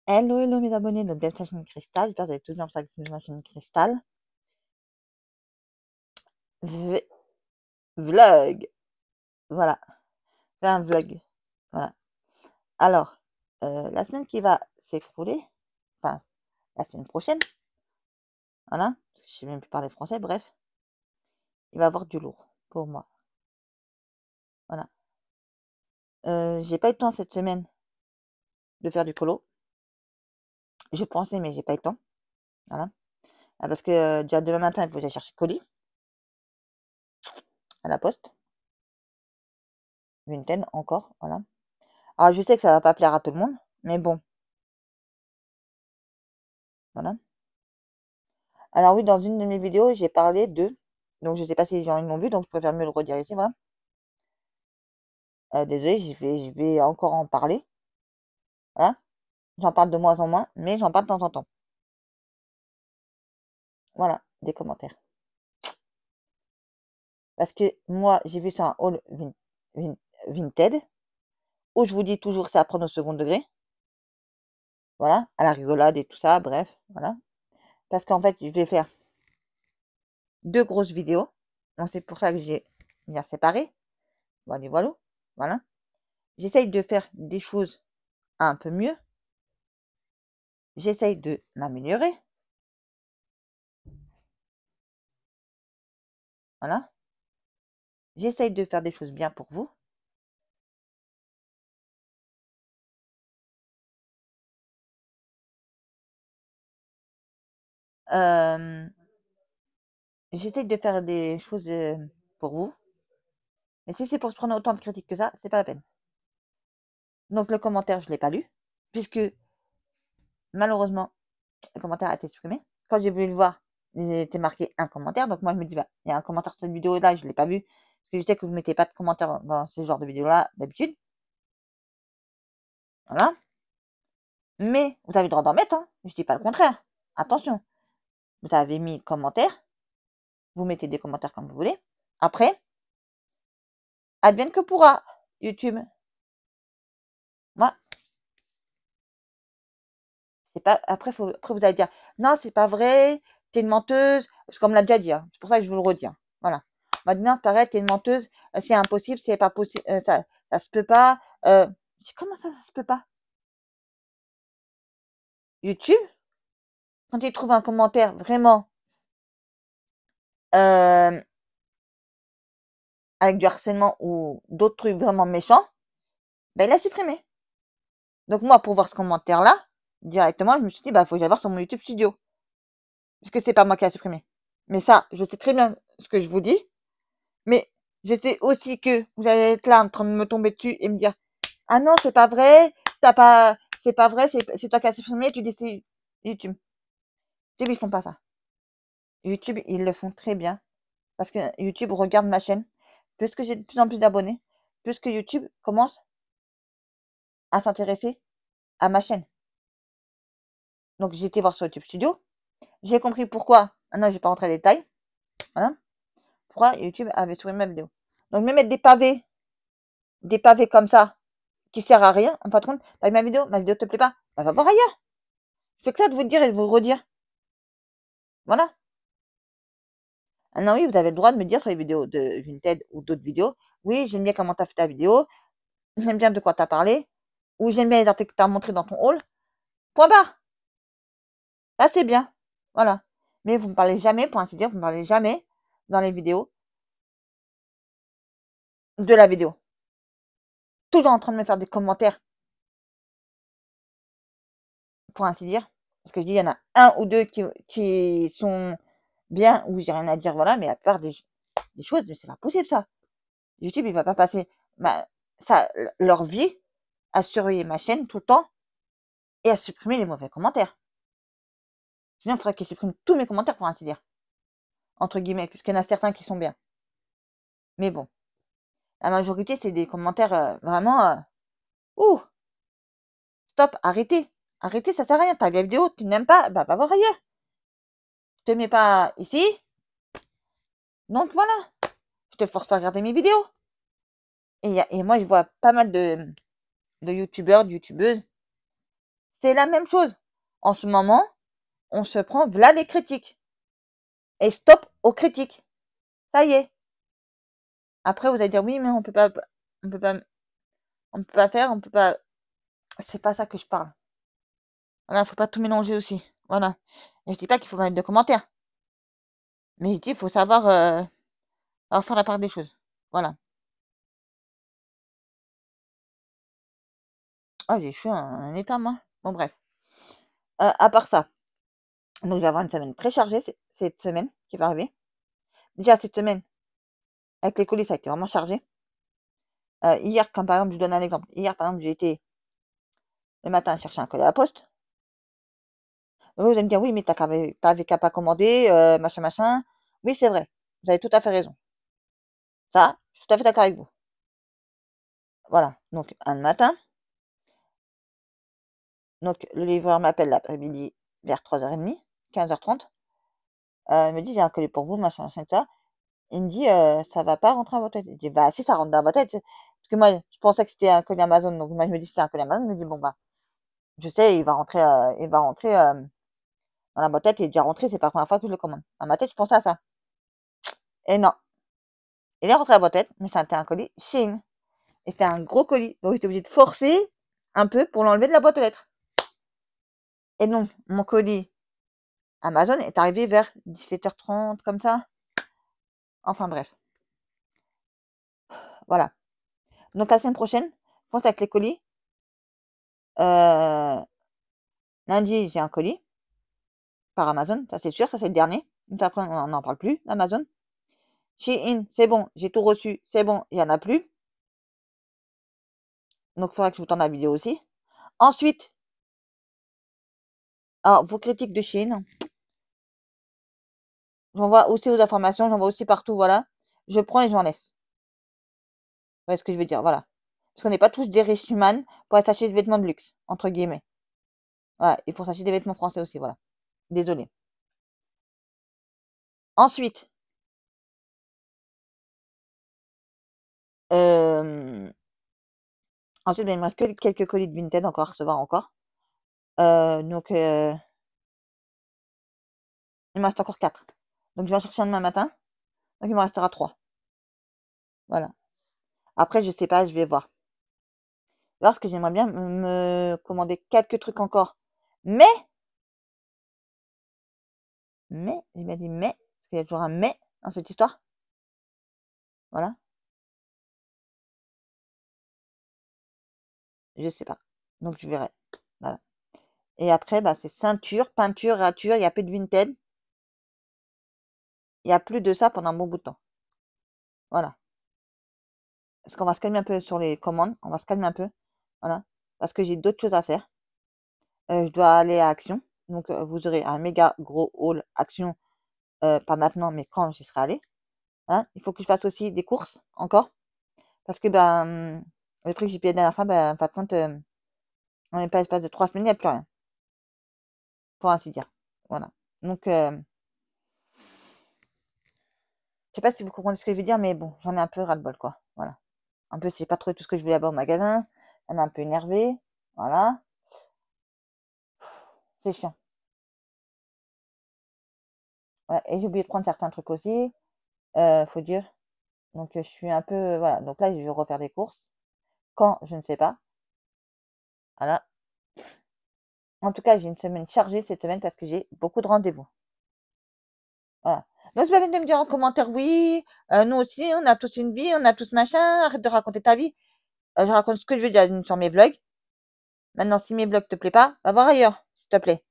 Hello, hello mes abonnés de Bienvenue sur la chaîne Cristal. J'espère que vous avez tous bien pour la chaîne Cristal. Vlog. Voilà. Faire un vlog. Voilà. Alors, la semaine qui va s'écrouler, enfin, la semaine prochaine, voilà, je sais même plus parler français, bref, il va y avoir du lourd pour moi. Voilà. J'ai pas eu le temps cette semaine de faire du colo. Je pensais, mais j'ai pas eu le temps. Voilà. Parce que déjà demain matin, il faut que j'aille chercher colis à la poste. Vingtaine encore, voilà. Alors, je sais que ça va pas plaire à tout le monde, mais bon, voilà. Alors oui, dans une de mes vidéos, j'ai parlé de, donc je sais pas si les gens l'ont vu, donc je préfère mieux le redire ici, voilà. Désolé, je vais encore en parler, voilà. J'en parle de moins en moins, mais j'en parle de temps en temps. Voilà, des commentaires. Parce que moi, j'ai vu sur un haul Vinted, où je vous dis toujours c'est à prendre au second degré, voilà, à la rigolade et tout ça, bref, voilà. Parce qu'en fait, je vais faire deux grosses vidéos, donc c'est pour ça que j'ai bien séparé, voilà, voilà. J'essaye de faire des choses un peu mieux. J'essaye de m'améliorer. Voilà. J'essaye de faire des choses bien pour vous. J'essaye de faire des choses pour vous. Mais si c'est pour se prendre autant de critiques que ça, c'est pas la peine. Donc le commentaire, je ne l'ai pas lu, puisque malheureusement, le commentaire a été supprimé. Quand j'ai voulu le voir, il était marqué un commentaire. Donc moi, je me dis, bah, il y a un commentaire sur cette vidéo-là, je ne l'ai pas vu. Parce que je sais que vous ne mettez pas de commentaires dans ce genre de vidéo-là d'habitude. Voilà. Mais vous avez le droit d'en mettre, hein. Je ne dis pas le contraire. Attention. Vous avez mis commentaire. Vous mettez des commentaires comme vous voulez. Après, advienne que pourra, YouTube. Moi, c'est pas. Après, vous allez dire, non, c'est pas vrai, t'es une menteuse. Parce qu'on me l'a déjà dit, hein. C'est pour ça que je vous le redis, hein. Voilà. On m'a dit, non, c'est pareil, t'es une menteuse, c'est impossible, c'est pas possible, ça se peut pas. Comment ça se peut pas? YouTube, quand il trouve un commentaire vraiment euh, avec du harcèlement ou d'autres trucs vraiment méchants, ben il a supprimé. Donc moi, pour voir ce commentaire-là, directement, je me suis dit, bah, faut que j'aille voir sur mon YouTube Studio. Puisque c'est pas moi qui a supprimé. Mais ça, je sais très bien ce que je vous dis. Mais je sais aussi que vous allez être là en train de me tomber dessus et me dire, ah non, c'est pas vrai, c'est pas vrai, c'est toi qui as supprimé, tu dis c'est YouTube. YouTube, ils font pas ça. YouTube, ils le font très bien. Parce que YouTube regarde ma chaîne. Plus que j'ai de plus en plus d'abonnés, plus que YouTube commence à s'intéresser à ma chaîne. Donc j'ai été voir sur YouTube Studio. J'ai compris pourquoi. Maintenant, je vais pas rentrer dans les détails. Voilà. Pourquoi YouTube avait supprimé ma vidéo. Donc, me mettre des pavés comme ça, qui sert à rien, en patron, t'as vu ma vidéo te plaît pas, bah, va voir ailleurs. C'est que ça de vous le dire et de vous le redire. Voilà. Ah non, oui, vous avez le droit de me dire sur les vidéos de Vinted ou d'autres vidéos, oui, j'aime bien comment t'as fait ta vidéo, j'aime bien de quoi t'as parlé, ou j'aime bien les articles que t'as montrés dans ton haul. Point barre. Là, c'est bien. Voilà. Mais vous me parlez jamais, pour ainsi dire, vous me parlez jamais dans les vidéos de la vidéo. Toujours en train de me faire des commentaires, pour ainsi dire. Parce que je dis, il y en a un ou deux qui sont bien, où j'ai rien à dire, voilà, mais à part des choses, mais c'est pas possible ça. YouTube, il va pas passer leur vie à surveiller ma chaîne tout le temps et à supprimer les mauvais commentaires. Sinon, il faudrait qu'ils suppriment tous mes commentaires, pour ainsi dire. Entre guillemets, puisqu'il y en a certains qui sont bien. Mais bon, la majorité, c'est des commentaires vraiment. Ouh, stop, arrêtez. Arrêtez, ça sert à rien. T'as vu la vidéo, tu n'aimes pas, bah va voir ailleurs. Je te mets pas ici. Donc voilà, je te force pas à regarder mes vidéos. Et moi, je vois pas mal de youtubeurs, de youtubeuses. c'est la même chose. En ce moment, on se prend v'là les critiques. Et stop aux critiques. Ça y est. Après, vous allez dire oui, mais on peut pas, on peut pas, on peut pas faire, on peut pas. C'est pas ça que je parle. Voilà, faut pas tout mélanger aussi. Voilà. Et je dis pas qu'il faut mettre de commentaires. Mais je dis, il faut savoir faire la part des choses. Voilà. Ah, j'ai chaud un état, moi. Bon, bref. À part ça, donc je vais avoir une semaine très chargée cette semaine qui va arriver. Déjà, cette semaine, avec les colis, ça a été vraiment chargé. Hier, comme par exemple, je vous donne un exemple. Hier, par exemple, j'ai été le matin chercher un colis à la poste. Vous allez me dire, oui, mais t'avais qu'à pas commander, machin, machin. Oui, c'est vrai. Vous avez tout à fait raison. Ça, je suis tout à fait d'accord avec vous. Voilà. Donc, un matin. Donc, le livreur m'appelle l'après-midi vers 3h30, 15h30. Il me dit, j'ai un colis pour vous, machin, machin, ça. Il me dit, ça va pas rentrer dans votre tête. Je dis, bah, si, ça rentre dans votre tête. Parce que moi, je pensais que c'était un colis Amazon. Donc, moi, je me dis, c'est un colis Amazon. Je me dis, bon, bah, je sais, il va rentrer dans la boîte tête. Il est déjà rentré. C'est pas la première fois que je le commande. Dans ma tête, je pensais à ça. Et non. Il est rentré à la boîte tête, mais c'était un colis Shein. Et c'était un gros colis. Donc, j'étais obligée de forcer un peu pour l'enlever de la boîte aux lettres. Et donc, mon colis Amazon est arrivé vers 17h30, comme ça. Enfin, bref. Voilà. Donc, la semaine prochaine, je pense avec les colis. Lundi, j'ai un colis par Amazon. Ça, c'est sûr. Ça, c'est le dernier. Donc, après, on n'en parle plus d'Amazon. Shein, c'est bon. J'ai tout reçu. C'est bon. Il n'y en a plus. Donc, il faudra que je vous tende la vidéo aussi. Ensuite, alors, vos critiques de Shein. J'envoie aussi aux informations. J'envoie aussi partout. Voilà. Je prends et j'en laisse. Vous voyez ce que je veux dire? Voilà. Parce qu'on n'est pas tous des riches humains pour aller s'acheter des vêtements de luxe, entre guillemets. Voilà. Et pour s'acheter des vêtements français aussi. Voilà. Désolé. Ensuite, euh, ensuite, ben, il me reste que quelques colis de Vinted encore à recevoir encore. Donc, il me reste encore 4. Donc, je vais en chercher un demain matin. Donc, il me restera 3. Voilà. Après, je sais pas, je vais voir. Parce que j'aimerais bien me commander quelques trucs encore. Mais, j'ai bien dit mais, parce qu'il y a toujours un mais dans cette histoire. Voilà. Je sais pas. Donc, je verrai. Voilà. Et après, bah, c'est ceinture, peinture, rature. Il n'y a plus de Vinted. Il n'y a plus de ça pendant un bon bout de temps. Voilà. Parce qu'on va se calmer un peu sur les commandes. On va se calmer un peu. Voilà. Parce que j'ai d'autres choses à faire. Je dois aller à Action. Donc, vous aurez un méga gros haul Action. Pas maintenant, mais quand j'y serai allée. Hein. Il faut que je fasse aussi des courses encore. Parce que ben, le truc que j'ai payé la dernière fois, ben, en fin de compte, on n'est pas l'espace de 3 semaines, il n'y a plus rien. Pour ainsi dire. Voilà. Donc, je sais pas si vous comprenez ce que je veux dire, mais bon, j'en ai un peu ras-le-bol, quoi. Voilà. En plus, j'ai pas trouvé tout ce que je voulais là-bas au magasin. Elle m'a un peu énervée. Voilà. C'est chiant. Voilà. Et j'ai oublié de prendre certains trucs aussi. Faut dire. Donc, je suis un peu. Voilà. Donc là, je vais refaire des courses. Quand, je ne sais pas. Voilà. En tout cas, j'ai une semaine chargée cette semaine parce que j'ai beaucoup de rendez-vous. Voilà. Donc, c'est pas la peine de me dire en commentaire, oui, nous aussi, on a tous une vie, on a tous machin, arrête de raconter ta vie. Je raconte ce que je veux dire sur mes vlogs. Maintenant, si mes vlogs te plaisent pas, va voir ailleurs, s'il te plaît.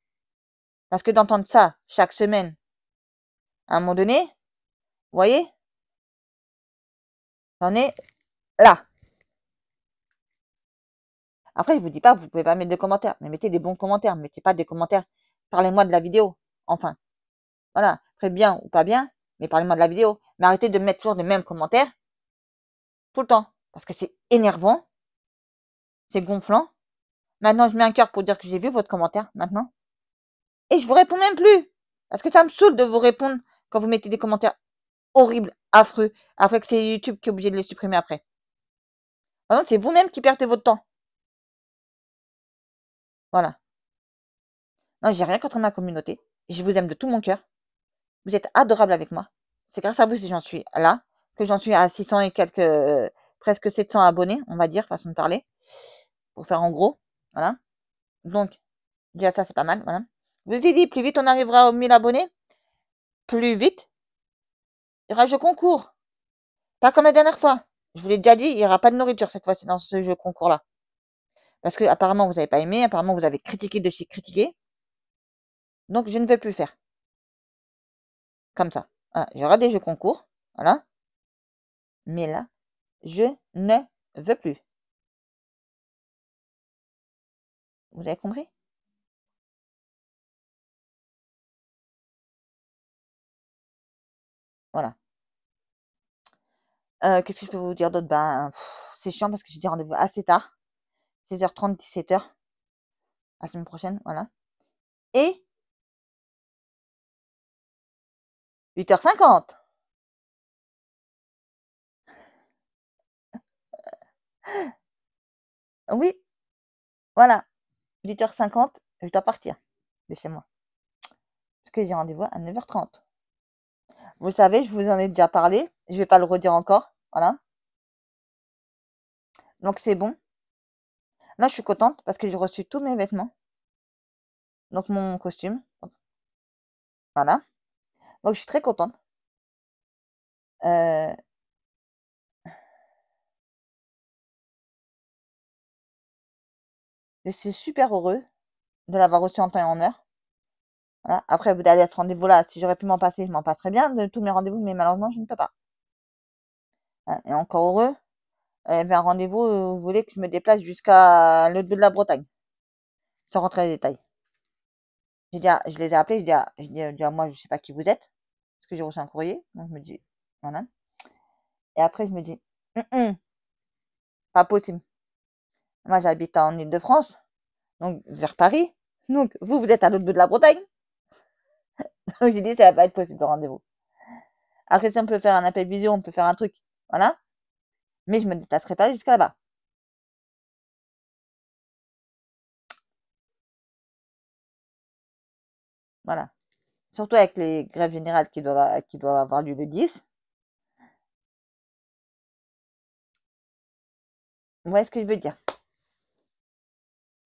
Parce que d'entendre ça chaque semaine, à un moment donné, vous voyez, j'en ai là. Après, je vous dis pas, vous pouvez pas mettre de commentaires, mais mettez des bons commentaires, mettez pas des commentaires. Parlez-moi de la vidéo, enfin. Voilà, très bien ou pas bien, mais parlez-moi de la vidéo. Mais arrêtez de mettre toujours les mêmes commentaires tout le temps, parce que c'est énervant, c'est gonflant. Maintenant, je mets un cœur pour dire que j'ai vu votre commentaire, maintenant. Et je vous réponds même plus, parce que ça me saoule de vous répondre quand vous mettez des commentaires horribles, affreux, après que c'est YouTube qui est obligé de les supprimer après. Par contre, c'est vous-même qui perdez votre temps. Voilà. Non, j'ai rien contre ma communauté. Je vous aime de tout mon cœur. Vous êtes adorables avec moi. C'est grâce à vous si j'en suis là, que j'en suis à 600 et quelques, presque 700 abonnés, on va dire, façon de parler, pour faire en gros. Voilà. Donc, déjà ça, c'est pas mal. Voilà. Je vous ai dit, plus vite on arrivera aux 1000 abonnés, plus vite il y aura un jeu concours. Pas comme la dernière fois. Je vous l'ai déjà dit, il n'y aura pas de nourriture cette fois-ci dans ce jeu concours-là. Parce que apparemment vous n'avez pas aimé, apparemment vous avez critiqué de chez critiqué. Donc je ne vais plus faire. Comme ça. Voilà. Il y aura des jeux concours. Voilà. Mais là, je ne veux plus. Vous avez compris? Voilà. Qu'est-ce que je peux vous dire d'autre? Ben, c'est chiant parce que j'ai des rendez-vous assez tard. 16h30, 17h. La semaine prochaine, voilà. Et 8h50. Oui, voilà. 8h50, je dois partir de chez moi. Parce que j'ai rendez-vous à 9h30. Vous le savez, je vous en ai déjà parlé. Je vais pas le redire encore. Voilà. Donc c'est bon. Là, je suis contente parce que j'ai reçu tous mes vêtements. Donc mon costume. Voilà. Donc je suis très contente. Euh, je suis super heureuse de l'avoir reçu en temps et en heure. Voilà. Après, d'aller à ce rendez-vous-là, si j'aurais pu m'en passer, je m'en passerais bien de tous mes rendez-vous, mais malheureusement, je ne peux pas. Hein. Et encore heureux, il y avait un rendez-vous où vous voulez que je me déplace jusqu'à l'autre bout de la Bretagne, sans rentrer dans les détails. Je les ai appelés, je dis, moi, je sais pas qui vous êtes, parce que j'ai reçu un courrier. Donc, je me dis, voilà. Et après, je me dis, hum, hum, pas possible. Moi, j'habite en Île-de-France, donc vers Paris. Donc, vous êtes à l'autre bout de la Bretagne. Donc, j'ai dit, ça va pas être possible le rendez-vous. Après, si on peut faire un appel visio, on peut faire un truc. Voilà. Mais je me déplacerai pas jusqu'à là-bas. Voilà. Surtout avec les grèves générales qui doivent avoir lieu le 10. Vous voyez ce que je veux dire?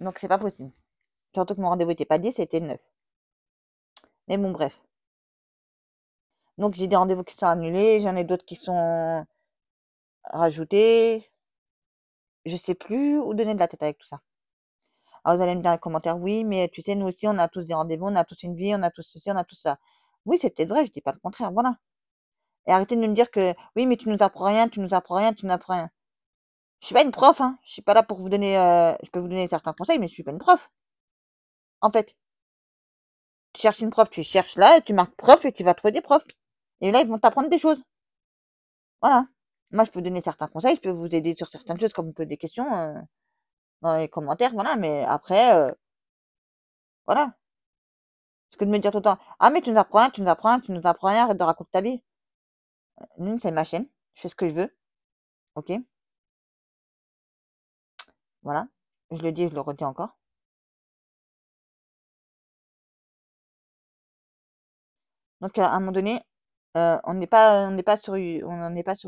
Donc, c'est pas possible. Surtout que mon rendez-vous n'était pas 10, c'était le 9. Mais bon, bref. Donc, j'ai des rendez-vous qui sont annulés, j'en ai d'autres qui sont rajoutés. Je sais plus où donner de la tête avec tout ça. Alors, vous allez me dire dans les commentaires, oui, mais tu sais, nous aussi, on a tous des rendez-vous, on a tous une vie, on a tous ceci, on a tout ça. Oui, c'est peut-être vrai, je dis pas le contraire, voilà. Et arrêtez de me dire que oui, mais tu nous apprends rien, tu nous apprends rien, tu nous apprends rien. Je suis pas une prof, hein. Je suis pas là pour vous donner, je peux vous donner certains conseils, mais je suis pas une prof. En fait, tu cherches une prof, tu cherches là, tu marques prof et tu vas trouver des profs. Et là, ils vont t'apprendre des choses. Voilà. Moi, je peux vous donner certains conseils, je peux vous aider sur certaines choses, comme vous poser des questions dans les commentaires, voilà. Mais après, voilà. Parce que de me dire tout le temps, ah, mais tu nous apprends rien, tu nous apprends rien, tu nous apprends rien, arrête de raconter ta vie. C'est ma chaîne, je fais ce que je veux, ok? Voilà. Je le dis et je le redis encore. Donc, à un moment donné, on n'en est pas sur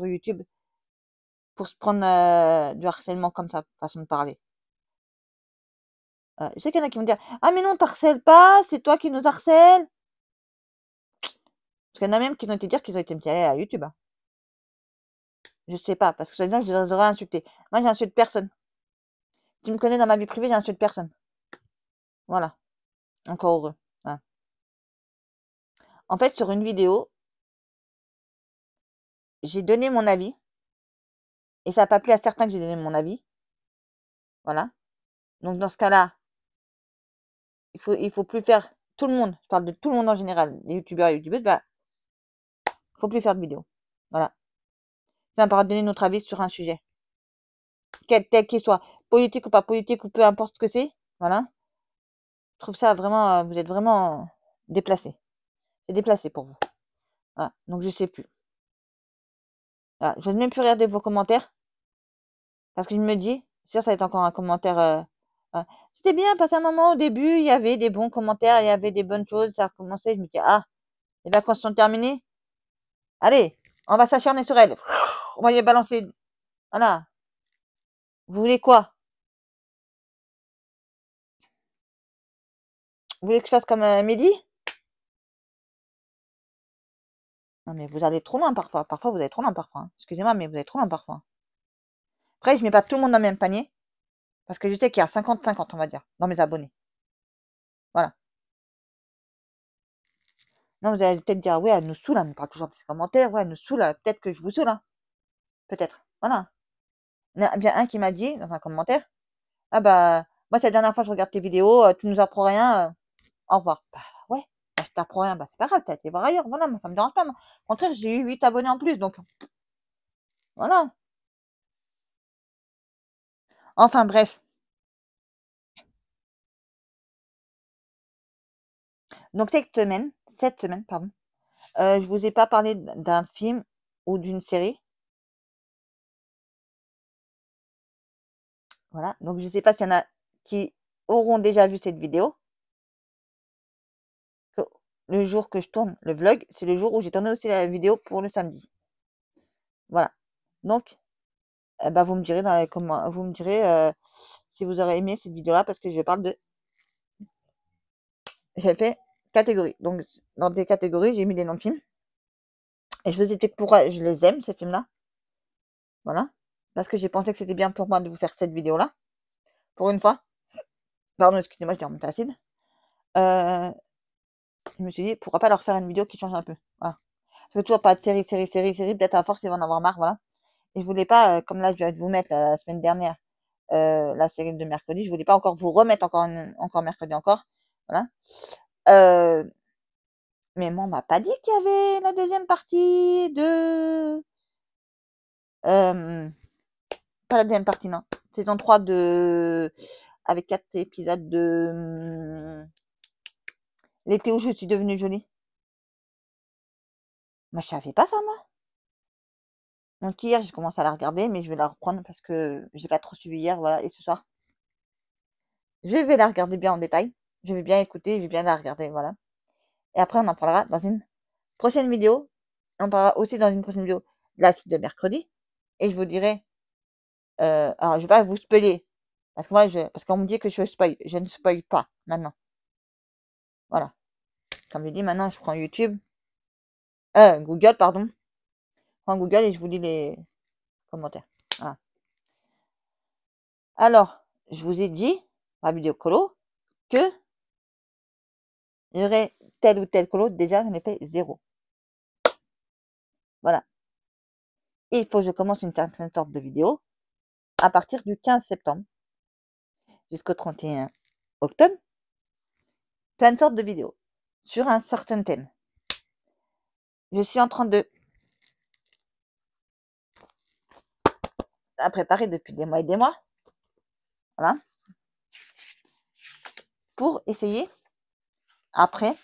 YouTube pour se prendre du harcèlement comme ça, façon de parler. Je sais qu'il y en a qui vont dire, ah, mais non, t'harcèles pas, c'est toi qui nous harcèles. Parce qu'il y en a même qui ont été dire qu'ils ont été me tirer à YouTube, hein. Je sais pas, parce que soi-disant, je les aurais insultés. Moi, j'insulte personne. Tu me connais dans ma vie privée, j'insulte personne. Voilà. Encore heureux. Voilà. En fait, sur une vidéo, j'ai donné mon avis, et ça n'a pas plu à certains que j'ai donné mon avis. Voilà. Donc, dans ce cas-là, il faut plus faire tout le monde, je parle de tout le monde en général, les youtubeurs et youtubeuses, bah, faut plus faire de vidéos. Voilà. C'est important de donner notre avis sur un sujet. Tel qu'il soit, politique ou pas politique, ou peu importe ce que c'est. Voilà. Je trouve ça vraiment, vous êtes vraiment déplacé. C'est déplacé pour vous. Voilà. Donc, je sais plus. Voilà. Je n'ose même plus regarder vos commentaires parce que je me dis, sûr, ça va être encore un commentaire Ah, c'était bien, parce qu'à un moment, au début, il y avait des bons commentaires, il y avait des bonnes choses, ça a recommencé, je me dis: «Ah, les vacances sont terminées, allez, on va s'acharner sur elle. On va lui balancer, voilà, vous voulez quoi? Vous voulez que je fasse comme, Mehdi?» Non, mais vous allez trop loin parfois. Parfois, vous allez trop loin parfois, hein. Excusez-moi, mais vous allez trop loin parfois. Après, je mets pas tout le monde dans le même panier, parce que je sais qu'il y a 50-50, on va dire, dans mes abonnés. Voilà. Non, vous allez peut-être dire: «Ouais, elle nous saoule, elle nous parle toujours de ses commentaires. Ouais, elle nous saoule, peut-être que je vous saoule, hein». Peut-être. Voilà. Il y en a bien un qui m'a dit dans un commentaire: «Ah bah, moi, c'est la dernière fois que je regarde tes vidéos, tu nous apprends rien, au revoir». Bah ouais, bah, je t'apprends rien, bah, c'est pas grave, tu as été voir ailleurs. Voilà, moi, ça me dérange pas, moi. Au contraire, j'ai eu 8 abonnés en plus, donc voilà. Enfin bref. Donc cette semaine, pardon, je vous ai pas parlé d'un film ou d'une série. Voilà, donc je sais pas s'il y en a qui auront déjà vu cette vidéo. Que le jour que je tourne le vlog, c'est le jour où j'ai tourné aussi la vidéo pour le samedi. Voilà. Donc, bah, vous me direz dans les vous me direz, si vous aurez aimé cette vidéo-là, parce que je parle de j'ai fait catégorie. Donc dans des catégories, j'ai mis des noms de films et je vous explique pourquoi je les aime, ces films-là. Voilà. Parce que j'ai pensé que c'était bien pour moi de vous faire cette vidéo-là, pour une fois. Pardon, excusez-moi, j'ai remonté acide. Heu, je me suis dit: «Pourquoi pas leur faire une vidéo qui change un peu?» Voilà. Parce que toujours pas de série, série, série, série, peut-être à force ils vont en avoir marre, voilà. Et je voulais pas, comme là je viens de vous mettre la semaine dernière, la série de mercredi, je voulais pas encore vous remettre encore mercredi encore, voilà. Heu, mais moi on m'a pas dit qu'il y avait la deuxième partie de, hem, pas la deuxième partie non, saison 3 de avec 4 épisodes de, L'été où je suis devenue jolie. Moi je savais pas ça moi. Donc hier j'ai commencé à la regarder, mais je vais la reprendre parce que j'ai pas trop suivi hier, voilà, et ce soir. Je vais la regarder bien en détail. Je vais bien écouter, je vais bien la regarder, voilà. Et après, on en parlera dans une prochaine vidéo. On parlera aussi dans une prochaine vidéo de la suite de mercredi. Et je vous dirai, alors je vais pas vous spoiler, parce que parce qu'on me dit que je spoil. Je ne spoil pas maintenant. Voilà. Comme je dis, maintenant, je prends YouTube, Google, pardon. Je prends Google et je vous lis les commentaires. Voilà. Alors, je vous ai dit, la vidéo colo, que il y aurait tel ou tel colo. Déjà, j'en ai fait 0. Voilà. Et il faut que je commence une certaine sorte de vidéo à partir du 15 septembre jusqu'au 31 octobre. Plein de sortes de vidéos sur un certain thème. Je suis en train de la préparer depuis des mois et des mois. Voilà. Pour essayer après.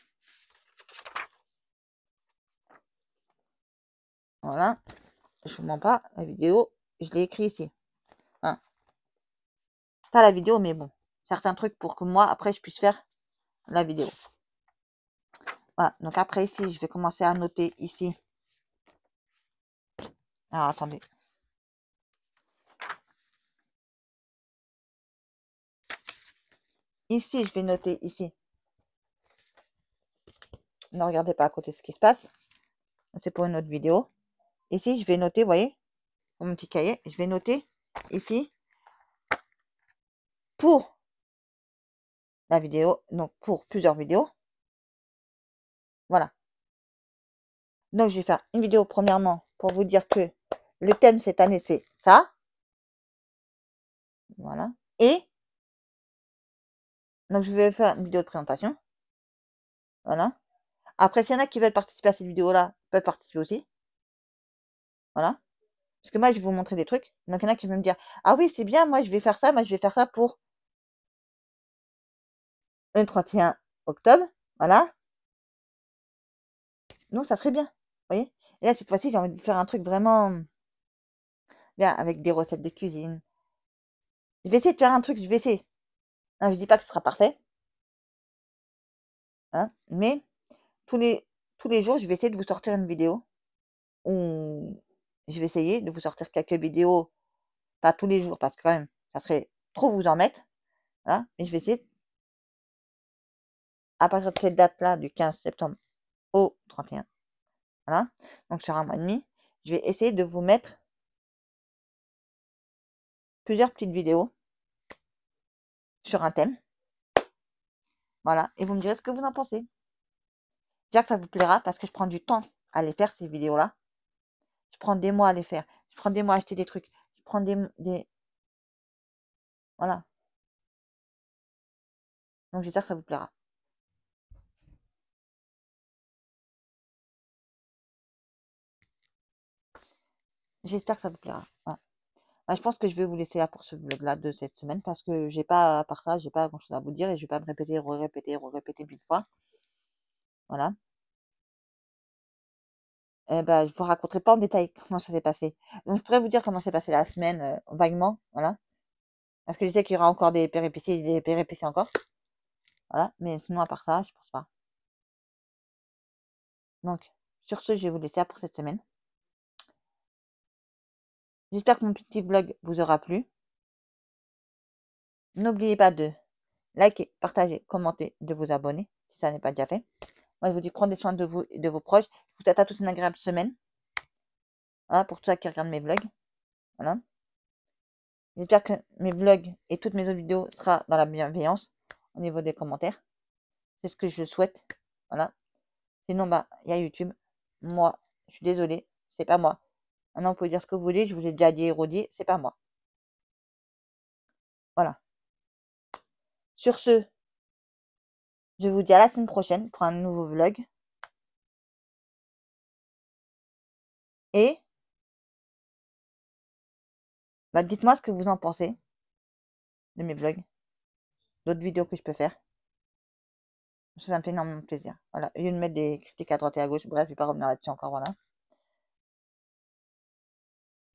Voilà. Je vous mens pas, la vidéo, je l'ai écrit ici. Hein. Pas la vidéo, mais bon. Certains trucs pour que moi, après, je puisse faire la vidéo. Voilà. Donc après, ici, je vais commencer à noter ici. Alors, attendez. Ici, je vais noter ici. Ne regardez pas à côté ce qui se passe. C'est pour une autre vidéo. Ici, je vais noter, vous voyez, mon petit cahier, je vais noter ici pour la vidéo, donc pour plusieurs vidéos. Voilà. Donc, je vais faire une vidéo premièrement pour vous dire que le thème cette année, c'est ça. Voilà. Et donc, je vais faire une vidéo de présentation. Voilà. Après, s'il y en a qui veulent participer à cette vidéo-là, peuvent participer aussi. Voilà. Parce que moi, je vais vous montrer des trucs. Donc, il y en a qui vont me dire, ah oui, c'est bien, moi, je vais faire ça. Moi, je vais faire ça pour le 31 octobre. Voilà. Donc, ça serait bien. Vous voyez? Et là, cette fois-ci, j'ai envie de faire un truc vraiment bien avec des recettes de cuisine. Je vais essayer de faire un truc, je vais essayer. Hein, je dis pas que ce sera parfait, hein, mais tous les, tous les jours, je vais essayer de vous sortir une vidéo. Ou je vais essayer de vous sortir quelques vidéos, pas tous les jours, parce que quand même, ça serait trop vous en mettre. Hein, mais je vais essayer, à partir de cette date-là, du 15 septembre au 31, voilà, donc sur un mois et demi, je vais essayer de vous mettre plusieurs petites vidéos sur un thème. Voilà, et vous me direz ce que vous en pensez. J'espère que ça vous plaira parce que je prends du temps à les faire, ces vidéos-là. Je prends des mois à les faire. Je prends des mois à acheter des trucs. Je prends Voilà. Donc j'espère que ça vous plaira. J'espère que ça vous plaira. Voilà. Bah, je pense que je vais vous laisser là pour ce vlog-là de cette semaine parce que j'ai pas, à part ça, j'ai pas grand-chose à vous dire et je vais pas me répéter, répéter mille fois. Voilà. Eh ben, je vous raconterai pas en détail comment ça s'est passé. Donc, je pourrais vous dire comment s'est passée la semaine, vaguement, voilà. Parce que je sais qu'il y aura encore des péripéties encore. Voilà. Mais sinon, à part ça, je pense pas. Donc, sur ce, je vais vous laisser là pour cette semaine. J'espère que mon petit vlog vous aura plu. N'oubliez pas de liker, partager, commenter, de vous abonner si ça n'est pas déjà fait. Moi, je vous dis prenez soin de vous et de vos proches. Je vous souhaite à tous une agréable semaine. Voilà, pour tous ceux qui regardent mes vlogs. Voilà. J'espère que mes vlogs et toutes mes autres vidéos seront dans la bienveillance au niveau des commentaires. C'est ce que je souhaite. Voilà. Sinon, bah, il y a YouTube. Moi, je suis désolée, c'est pas moi. Maintenant, vous pouvez dire ce que vous voulez. Je vous ai déjà dit et redit, c'est pas moi. Voilà. Sur ce, je vous dis à la semaine prochaine pour un nouveau vlog. Et bah, dites-moi ce que vous en pensez de mes vlogs, d'autres vidéos que je peux faire. Ça me fait énormément plaisir. Voilà. Au lieu de mettre des critiques à droite et à gauche, bref, je vais pas revenir là-dessus encore. Voilà.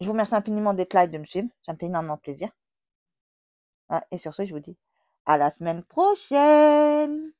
Je vous remercie infiniment d'être là et de me suivre. Ça me fait énormément plaisir. Voilà. Et sur ce, je vous dis à la semaine prochaine.